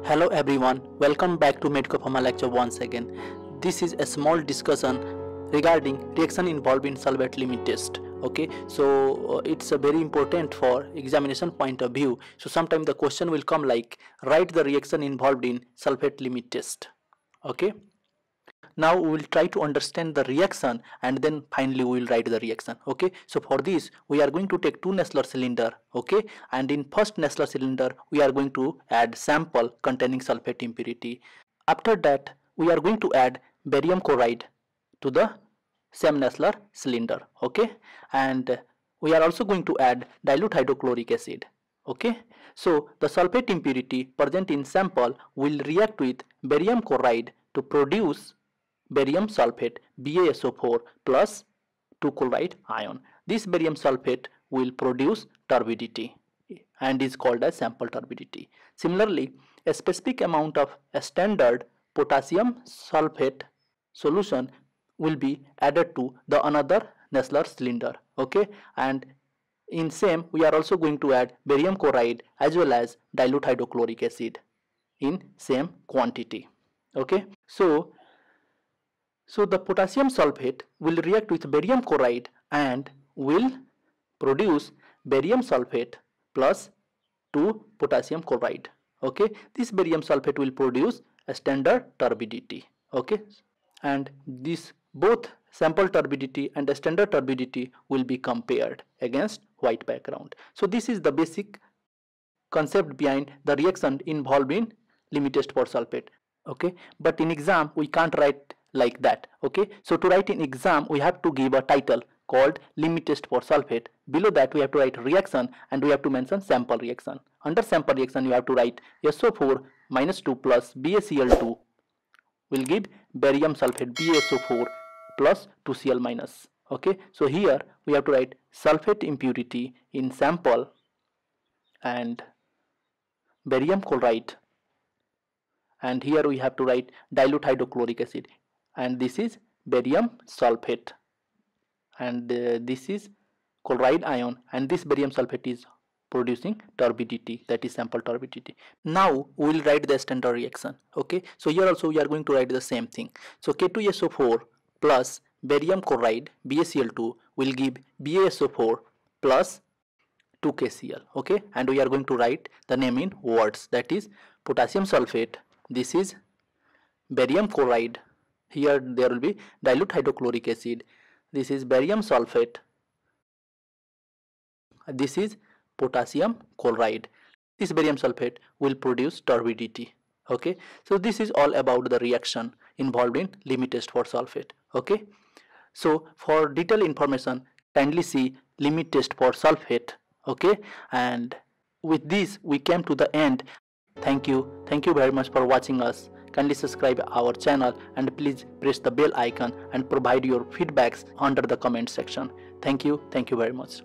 Hello everyone, welcome back to Medico Pharma lecture once again. This is a small discussion regarding reaction involved in sulfate limit test. Okay, so it's very important for examination point of view. So sometimes the question will come like write the reaction involved in sulfate limit test. Okay, now we will try to understand the reaction and then finally we will write the reaction. Okay, so for this we are going to take two Nessler cylinder. Okay, and in first Nessler cylinder we are going to add sample containing sulfate impurity. After that we are going to add barium chloride to the same Nessler cylinder. Okay, and we are also going to add dilute hydrochloric acid. Okay, so the sulfate impurity present in sample will react with barium chloride to produce barium sulfate BaSO4 plus 2 chloride ion. This barium sulfate will produce turbidity and is called as sample turbidity. Similarly, a specific amount of a standard potassium sulfate solution will be added to the another Nessler cylinder. Okay, and in same we are also going to add barium chloride as well as dilute hydrochloric acid in same quantity. Okay, so the potassium sulfate will react with barium chloride and will produce barium sulfate plus 2 potassium chloride. Okay, this barium sulfate will produce a standard turbidity. Okay, and this both sample turbidity and the standard turbidity will be compared against white background. So this is the basic concept behind the reaction involved in limit test for sulfate. Okay, but in exam we can't write like that. Okay, so to write in exam we have to give a title called limit test for sulfate. Below that we have to write reaction and we have to mention sample reaction. Under sample reaction you have to write SO4 minus 2 plus BaCl2 will give barium sulfate BaSO4 plus 2Cl minus. Okay, so here we have to write sulfate impurity in sample and barium chloride, and here we have to write dilute hydrochloric acid, and this is barium sulfate, and this is chloride ion, and this barium sulfate is producing turbidity, that is sample turbidity. Now we will write the standard reaction. Okay, so here also we are going to write the same thing. So K2SO4 plus barium chloride BaCl2 will give BaSO4 plus 2KCl. Okay, and we are going to write the name in words, that is potassium sulfate, this is barium chloride, here there will be dilute hydrochloric acid, this is barium sulfate, this is potassium chloride. This barium sulfate will produce turbidity. Okay, so this is all about the reaction involved in limit test for sulfate. Okay, so for detailed information kindly see limit test for sulfate. Okay, and with this we came to the end. Thank you very much for watching us. Kindly subscribe our channel and please press the bell icon and provide your feedbacks under the comment section. Thank you very much.